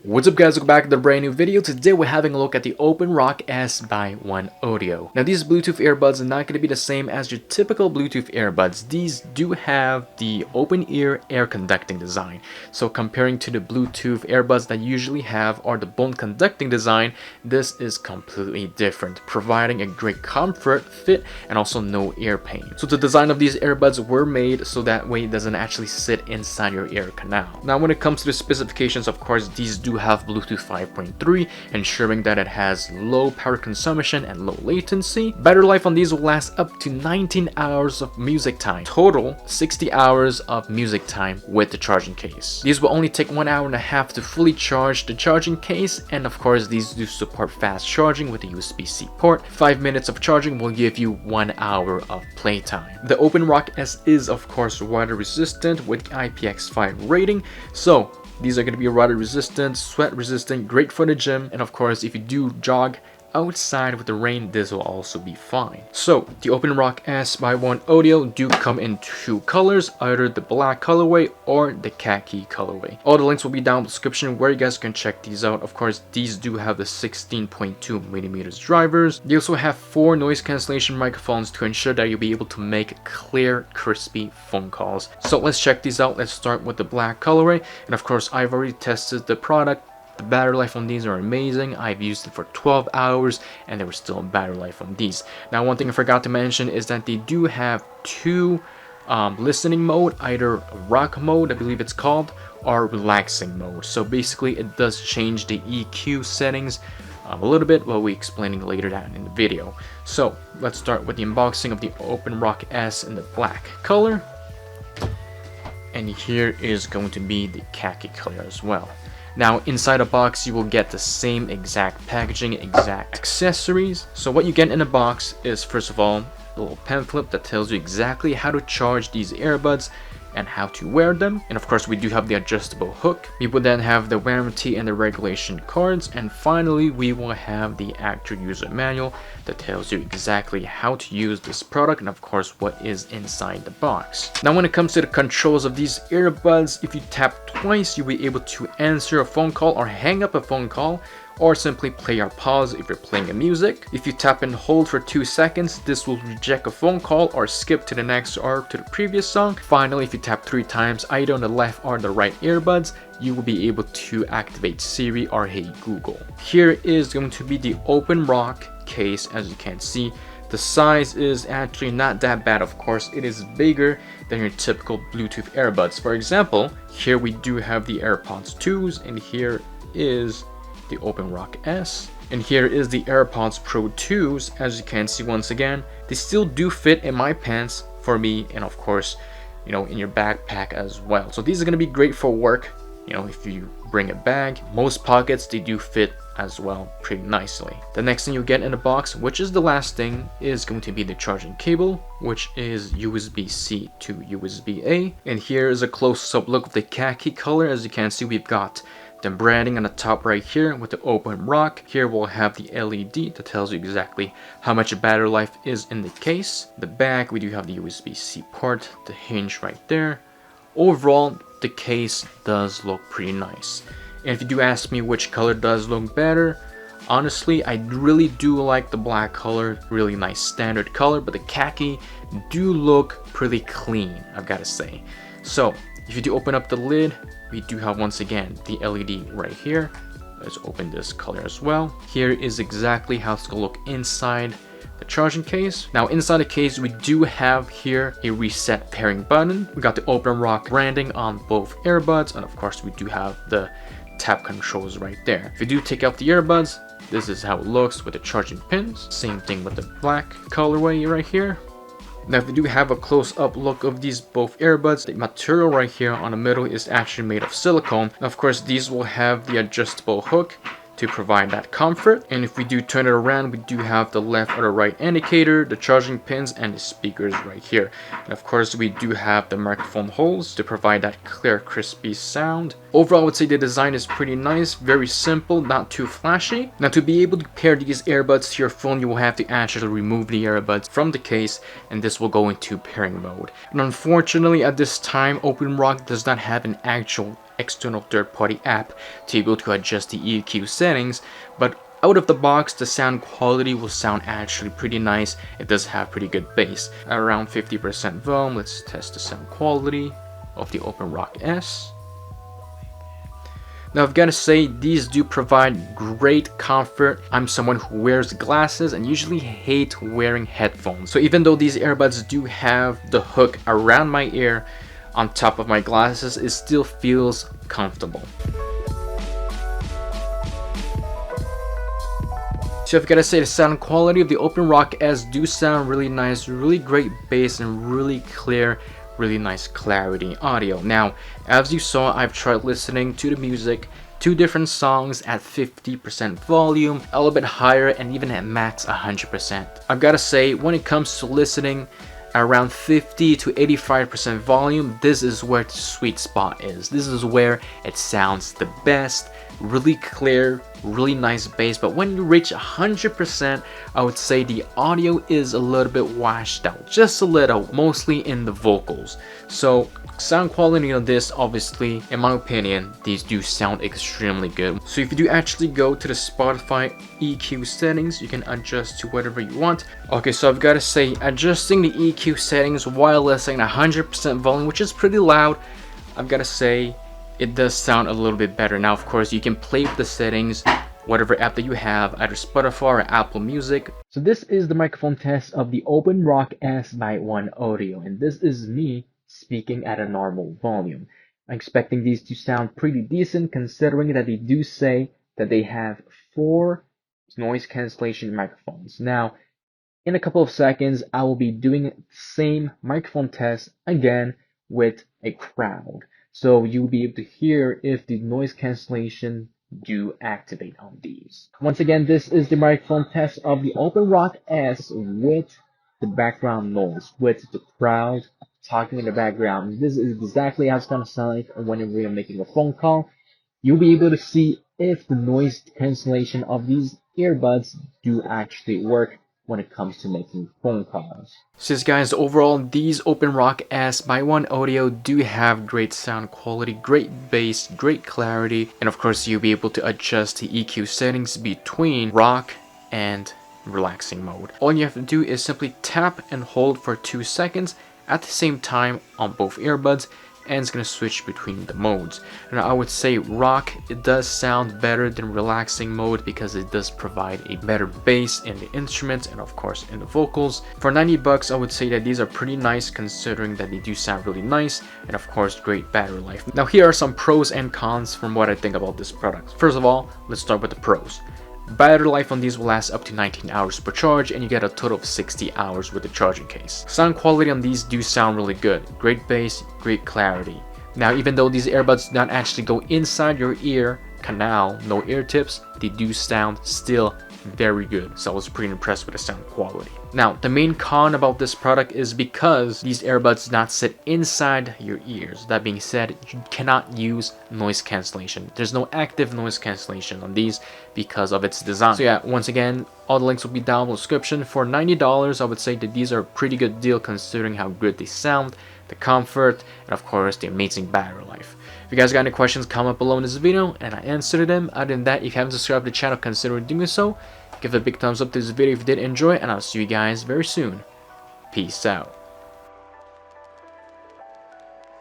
What's up guys, welcome back to the brand new video. Today we're having a look at the OpenRock S by OneOdio. Now these Bluetooth earbuds are not going to be the same as your typical Bluetooth earbuds. These do have the open ear air conducting design. So comparing to the Bluetooth earbuds that usually have or the bone conducting design, this is completely different, providing a great comfort, fit, and also no ear pain. So the design of these earbuds were made so that way it doesn't actually sit inside your ear canal. Now when it comes to the specifications, of course these do have Bluetooth 5.3, ensuring that it has low power consumption and low latency. Battery life on these will last up to 19 hours of music time. Total 60 hours of music time with the charging case. These will only take 1.5 hours to fully charge the charging case, and of course these do support fast charging with a USB-C port. 5 minutes of charging will give you 1 hour of playtime. The OpenRock S is of course water resistant with IPX5 rating, so these are going to be water resistant, sweat resistant, great for the gym, and of course if you do jog outside with the rain, this will also be fine. So the OpenRock S by OneOdio do come in two colors, either the black colorway or the khaki colorway. All the links will be down in the description where you guys can check these out. Of course these do have the 16.2mm drivers. They also have 4 noise cancellation microphones to ensure that you'll be able to make clear, crispy phone calls. So let's check these out. Let's start with the black colorway, and of course I've already tested the product. The battery life on these are amazing. I've used it for 12 hours and there was still a battery life on these. Now one thing I forgot to mention is that they do have 2 listening mode, either rock mode I believe it's called, or relaxing mode. So basically it does change the EQ settings a little bit, but we'll be explaining later that in the video. So let's start with the unboxing of the OpenRock S in the black color, and here is going to be the khaki color as well. Now inside the box you will get the same exact packaging, exact accessories. So what you get in the box is first of all a little pamphlet that tells you exactly how to charge these earbuds and how to wear them, and of course we do have the adjustable hook. We will then have the warranty and the regulation cards, and finally we will have the actual user manual that tells you exactly how to use this product and of course what is inside the box. Now when it comes to the controls of these earbuds, if you tap twice you'll be able to answer a phone call or hang up a phone call, or simply play or pause if you're playing a music. If you tap and hold for 2 seconds, this will reject a phone call or skip to the next or to the previous song. Finally, if you tap 3 times either on the left or the right earbuds, you will be able to activate Siri or Hey Google. Here is going to be the OpenRock case. As you can see, the size is actually not that bad. Of course it is bigger than your typical Bluetooth earbuds. For example, here we do have the AirPods 2s, and here is the OpenRock S, and here is the AirPods Pro 2s. As you can see, once again they still do fit in my pants for me, and of course in your backpack as well. So these are going to be great for work. If you bring a bag, most pockets they do fit as well pretty nicely. The next thing you get in the box, which is the last thing, is going to be the charging cable, which is USB-C to USB-A. And here is a close-up look of the khaki color. As you can see, we've got the branding on the top right here with the OpenRock. Here we'll have the LED that tells you exactly how much battery life is in the case. The back, we do have the USB-C port, the hinge right there. Overall, the case does look pretty nice. And if you do ask me which color does look better, honestly I really do like the black color, really nice standard color, but the khaki do look pretty clean, I've got to say. So if you do open up the lid, we do have once again the LED right here. Let's open this color as well. Here is exactly how it's gonna look inside the charging case. Now inside the case we do have here a reset pairing button. We got the OpenRock branding on both earbuds, and of course we do have the tap controls right there. If you do take out the earbuds, this is how it looks with the charging pins. Same thing with the black colorway right here. Now if you do have a close-up look of these both earbuds, the material right here on the middle is actually made of silicone. Now, of course these will have the adjustable hook to provide that comfort, and if we do turn it around, we do have the left or the right indicator, the charging pins, and the speakers right here. And of course we do have the microphone holes to provide that clear, crispy sound. Overall I would say the design is pretty nice, very simple, not too flashy. Now to be able to pair these earbuds to your phone, you will have to actually remove the earbuds from the case, and this will go into pairing mode. And unfortunately at this time OpenRock does not have an actual external third-party app to be able to adjust the EQ settings, but out of the box, the sound quality will sound actually pretty nice. It does have pretty good bass. Around 50% volume. Let's test the sound quality of the OpenRock S. Now I've got to say, these do provide great comfort. I'm someone who wears glasses and usually hate wearing headphones. So even though these earbuds do have the hook around my ear on top of my glasses, it still feels comfortable. So I've got to say, the sound quality of the OpenRock S do sound really nice, really great bass and really clear, really nice clarity audio. Now, as you saw, I've tried listening to the music, 2 different songs at 50% volume, a little bit higher, and even at max 100%. I've got to say, when it comes to listening, around 50 to 85% volume, this is where the sweet spot is. This is where it sounds the best, really clear, really nice bass. But when you reach 100%, I would say the audio is a little bit washed out, just a little, mostly in the vocals. So sound quality on this, obviously, in my opinion, these do sound extremely good. So if you do actually go to the Spotify EQ settings, you can adjust to whatever you want. Okay, so I've got to say, adjusting the EQ settings while listening at 100% volume, which is pretty loud, I've got to say it does sound a little bit better. Now, of course, you can play with the settings, whatever app that you have, either Spotify or Apple Music. So this is the microphone test of the OpenRock S by OneOdio, and this is me speaking at a normal volume. I'm expecting these to sound pretty decent, considering that they do say that they have 4 noise cancellation microphones. Now, in a couple of seconds, I will be doing the same microphone test again with a crowd. So you'll be able to hear if the noise cancellation do activate on these. Once again, this is the microphone test of the OpenRock S with the background noise, with the crowd talking in the background. This is exactly how it's going to sound like whenever you're making a phone call. You'll be able to see if the noise cancellation of these earbuds do actually work when it comes to making phone calls. So guys, overall, these OpenRock S by OneOdio do have great sound quality, great bass, great clarity, and of course you'll be able to adjust the EQ settings between rock and relaxing mode. All you have to do is simply tap and hold for 2 seconds at the same time on both earbuds, and it's going to switch between the modes. Now I would say rock, it does sound better than relaxing mode because it does provide a better bass in the instruments and of course in the vocals. For 90 bucks, I would say that these are pretty nice, considering that they do sound really nice and of course great battery life. Now here are some pros and cons from what I think about this product. First of all, let's start with the pros. Battery life on these will last up to 19 hours per charge, and you get a total of 60 hours with the charging case. Sound quality on these do sound really good. Great bass, great clarity. Now, even though these earbuds do not actually go inside your ear canal, no ear tips, they do sound still very good. So I was pretty impressed with the sound quality. Now, the main con about this product is because these earbuds do not sit inside your ears. That being said, you cannot use noise cancellation. There's no active noise cancellation on these because of its design. So yeah, once again, all the links will be down in the description. For $90, I would say that these are a pretty good deal considering how good they sound, the comfort, and of course the amazing battery life. If you guys got any questions, comment below in this video and I answered them. Other than that, if you haven't subscribed to the channel, consider doing so. Give it a big thumbs up to this video if you did enjoy, and I'll see you guys very soon. Peace out.